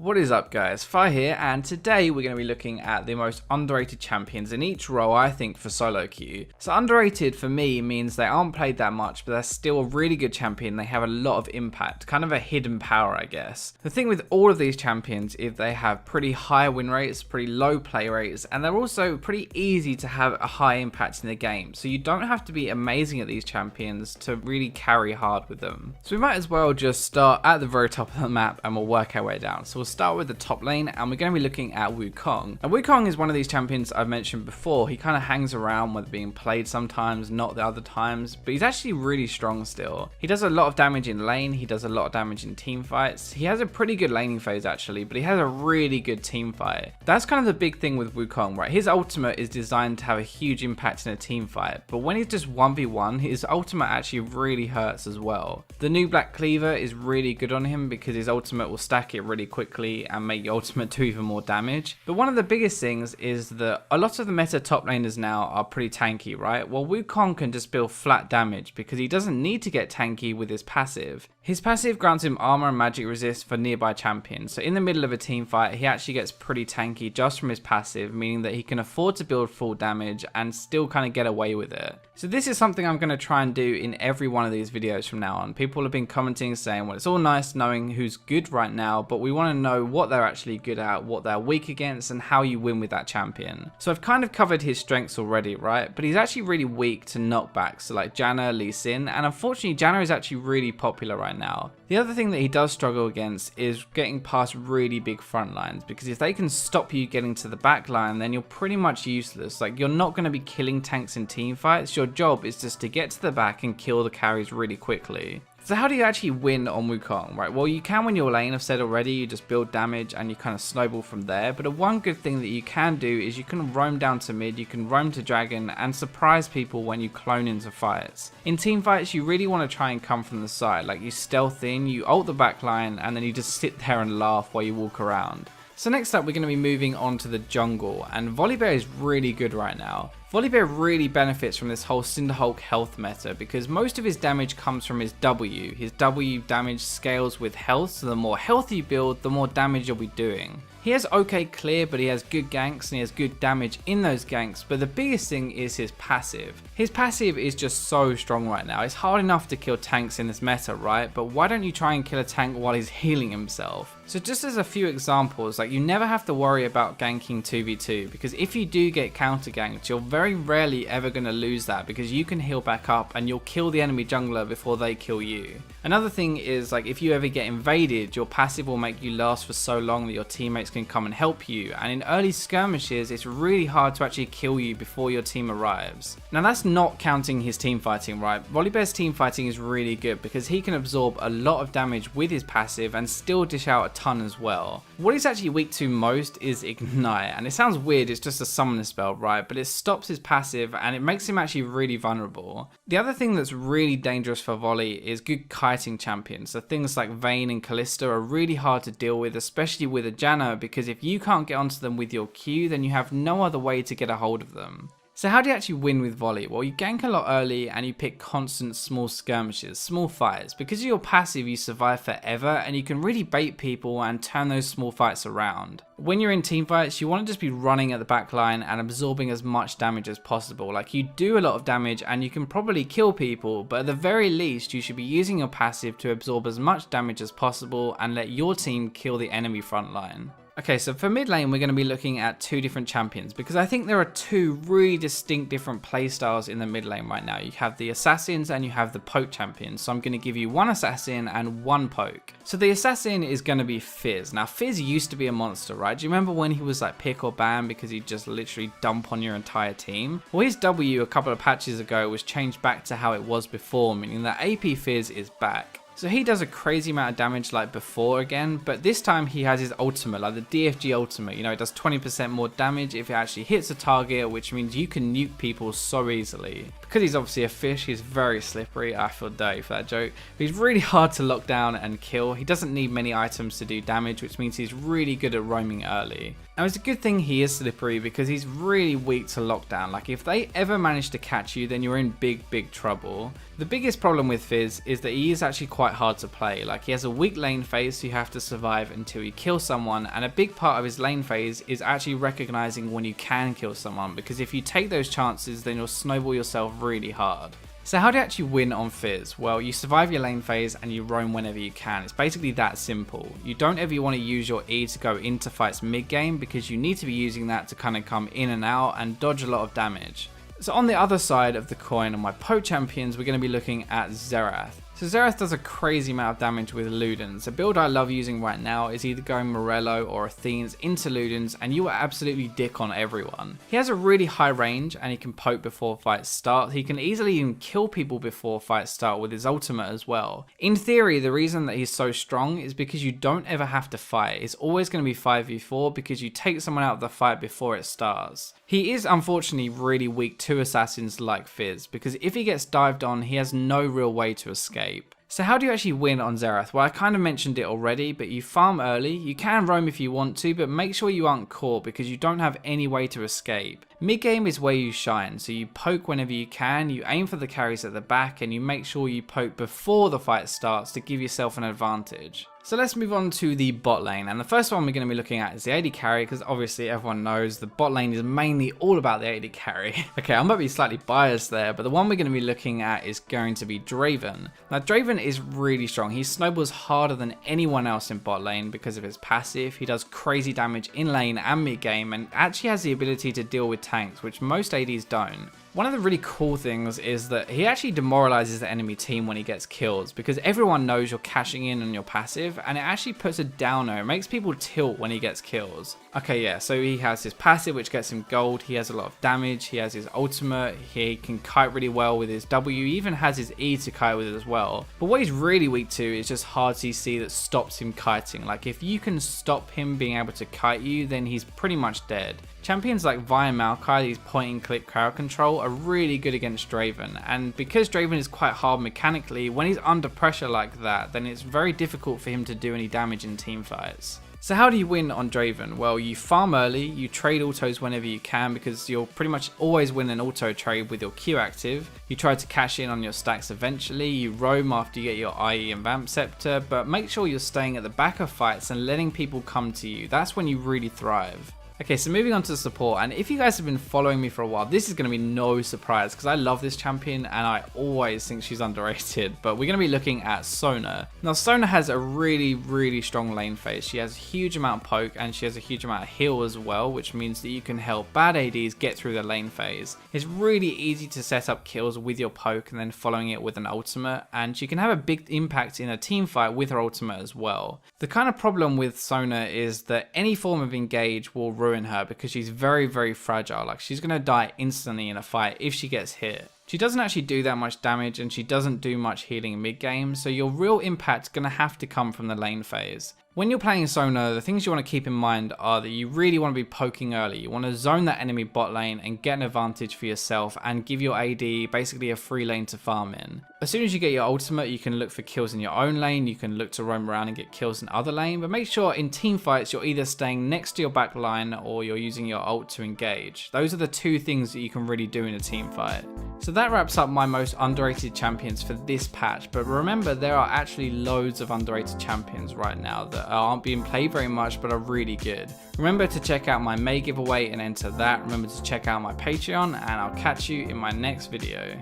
What is up guys, Fire here, and today we're going to be looking at the most underrated champions in each role I think for solo queue. So underrated for me means they aren't played that much, but they're still a really good champion. They have a lot of impact, kind of a hidden power I guess. The thing with all of these champions is they have pretty high win rates, pretty low play rates, and they're also pretty easy to have a high impact in the game. So you don't have to be amazing at these champions to really carry hard with them. So we might as well just start at the very top of the map and we'll work our way down. So we'll start with the top lane and we're going to be looking at Wukong. Now Wukong is one of these champions I've mentioned before. He kind of hangs around with being played sometimes, not the other times, but he's actually really strong still. He does a lot of damage in lane, he does a lot of damage in team fights. He has a pretty good laning phase actually, but he has a really good team fight. That's kind of the big thing with Wukong, right? His ultimate is designed to have a huge impact in a team fight, but when he's just 1v1, his ultimate actually really hurts as well. The new Black Cleaver is really good on him because his ultimate will stack it really quickly and make your ultimate do even more damage. But one of the biggest things is that a lot of the meta top laners now are pretty tanky, right? Well, Wukong can just deal flat damage because he doesn't need to get tanky with his passive. His passive grants him armor and magic resist for nearby champions, so in the middle of a team fight he actually gets pretty tanky just from his passive, meaning that he can afford to build full damage and still kind of get away with it. So this is something I'm going to try and do in every one of these videos from now on. People have been commenting saying, well, it's all nice knowing who's good right now, but we want to know what they're actually good at, what they're weak against, and how you win with that champion. So I've kind of covered his strengths already, right? But he's actually really weak to knockbacks, so like Janna, Lee Sin, and unfortunately Janna is actually really popular right now. The other thing that he does struggle against is getting past really big front lines, because if they can stop you getting to the back line, then you're pretty much useless. Like, you're not going to be killing tanks in team fights. Your job is just to get to the back and kill the carries really quickly. So how do you actually win on Wukong, right? Well, you can win your lane, I've said already. You just build damage and you kind of snowball from there. But one good thing that you can do is you can roam down to mid, you can roam to dragon and surprise people when you clone into fights. In team fights, you really want to try and come from the side. Like, you stealth in, you ult the backline, and then you just sit there and laugh while you walk around. So next up, we're going to be moving on to the jungle, and Volibear is really good right now. Volibear really benefits from this whole Cinderhulk health meta because most of his damage comes from his W. His W damage scales with health, so the more health you build, the more damage you'll be doing. He has okay clear, but he has good ganks and he has good damage in those ganks, but the biggest thing is his passive. His passive is just so strong right now. It's hard enough to kill tanks in this meta, right? But why don't you try and kill a tank while he's healing himself? So just as a few examples, like, you never have to worry about ganking 2v2 because if you do get counter ganked, you're very rarely ever going to lose that because you can heal back up and you'll kill the enemy jungler before they kill you. Another thing is, like, if you ever get invaded, your passive will make you last for so long that your teammates can come and help you, and in early skirmishes it's really hard to actually kill you before your team arrives. Now that's not counting his team fighting, right? Volibear's team fighting is really good because he can absorb a lot of damage with his passive and still dish out a ton as well. What he's actually weak to most is Ignite, and it sounds weird, it's just a summoner spell, right? But it stops his passive and it makes him actually really vulnerable. The other thing that's really dangerous for Volley is good kiting champions. So things like Vayne and Kalista are really hard to deal with, especially with a Janna, because if you can't get onto them with your Q, then you have no other way to get a hold of them. So how do you actually win with Volley? Well, you gank a lot early and you pick constant small skirmishes, small fights. Because of your passive, you survive forever and you can really bait people and turn those small fights around. When you're in team fights, you want to just be running at the back line and absorbing as much damage as possible. Like, you do a lot of damage and you can probably kill people, but at the very least, you should be using your passive to absorb as much damage as possible and let your team kill the enemy front line. Okay, so for mid lane, we're going to be looking at two different champions because I think there are two really distinct different playstyles in the mid lane right now. You have the assassins and you have the poke champions. So I'm going to give you one assassin and one poke. So the assassin is going to be Fizz. Now Fizz used to be a monster, right? Do you remember when he was like pick or ban because he'd just literally dump on your entire team? Well, his W a couple of patches ago was changed back to how it was before, meaning that AP Fizz is back. So he does a crazy amount of damage like before again, but this time he has his ultimate, like the DFG ultimate. You know, it does 20% more damage if it actually hits a target, which means you can nuke people so easily. Because he's obviously a fish, he's very slippery. I feel dirty for that joke. But he's really hard to lock down and kill. He doesn't need many items to do damage, which means he's really good at roaming early. Now it's a good thing he is slippery because he's really weak to lockdown. Like, if they ever manage to catch you, then you're in big trouble. The biggest problem with Fizz is that he is actually quite quite hard to play. Like, he has a weak lane phase, so you have to survive until you kill someone, and a big part of his lane phase is actually recognizing when you can kill someone, because if you take those chances, then you'll snowball yourself really hard. So how do you actually win on Fizz? Well, you survive your lane phase and you roam whenever you can. It's basically that simple. You don't ever want to use your E to go into fights mid game, because you need to be using that to kind of come in and out and dodge a lot of damage. So on the other side of the coin, on my poke champions, we're going to be looking at Xerath. So Xerath does a crazy amount of damage with Ludens. A build I love using right now is either going Morello or Athene's into Ludens, and you will absolutely dick on everyone. He has a really high range and he can poke before fights start. He can easily even kill people before fights start with his ultimate as well. In theory, the reason that he's so strong is because you don't ever have to fight. It's always going to be 5v4 because you take someone out of the fight before it starts. He is unfortunately really weak to assassins like Fizz, because if he gets dived on, he has no real way to escape. So how do you actually win on Xerath? Well, I kind of mentioned it already, but you farm early. You can roam if you want to, but make sure you aren't caught, because you don't have any way to escape. Mid game is where you shine, so you poke whenever you can, you aim for the carries at the back, and you make sure you poke before the fight starts to give yourself an advantage. So let's move on to the bot lane, and the first one we're going to be looking at is the AD carry, because obviously everyone knows the bot lane is mainly all about the AD carry. Okay, I might be slightly biased there, but the one we're going to be looking at is going to be Draven. Now Draven is really strong. He snowballs harder than anyone else in bot lane because of his passive. He does crazy damage in lane and mid game, and actually has the ability to deal with tanks, which most ADs don't. One of the really cool things is that he actually demoralizes the enemy team when he gets kills, because everyone knows you're cashing in on your passive, and it actually puts a downer. It makes people tilt when he gets kills. Okay, yeah, so he has his passive, which gets him gold. He has a lot of damage. He has his ultimate. He can kite really well with his W. He even has his E to kite with it as well. But what he's really weak to is just hard CC that stops him kiting. Like, if you can stop him being able to kite you, then he's pretty much dead. Champions like Vi and Maokai, these point and click crowd control, are really good against Draven, and because Draven is quite hard mechanically, when he's under pressure like that, then it's very difficult for him to do any damage in team fights. So how do you win on Draven? Well, you farm early, you trade autos whenever you can, because you'll pretty much always win an auto trade with your Q active. You try to cash in on your stacks eventually, you roam after you get your IE and Vamp Scepter, but make sure you're staying at the back of fights and letting people come to you. That's when you really thrive. Okay, so moving on to the support, and if you guys have been following me for a while, this is going to be no surprise, because I love this champion and I always think she's underrated, but we're going to be looking at Sona. Now, Sona has a really strong lane phase. She has a huge amount of poke, and she has a huge amount of heal as well, which means that you can help bad ADs get through the lane phase. It's really easy to set up kills with your poke and then following it with an ultimate, and she can have a big impact in a team fight with her ultimate as well. The kind of problem with Sona is that any form of engage will ruin her, because she's very fragile. Like, she's gonna die instantly in a fight if she gets hit. She doesn't actually do that much damage, and she doesn't do much healing mid game, so your real impact is gonna have to come from the lane phase. When you're playing Sona, the things you want to keep in mind are that you really want to be poking early. You want to zone that enemy bot lane and get an advantage for yourself and give your AD basically a free lane to farm in. As soon as you get your ultimate, you can look for kills in your own lane, you can look to roam around and get kills in other lane, but make sure in team fights you're either staying next to your back line or you're using your ult to engage. Those are the two things that you can really do in a team fight. So that wraps up my most underrated champions for this patch, but remember, there are actually loads of underrated champions right now that aren't being played very much but are really good. Remember to check out my May giveaway and enter that. Remember to check out my Patreon, and I'll catch you in my next video.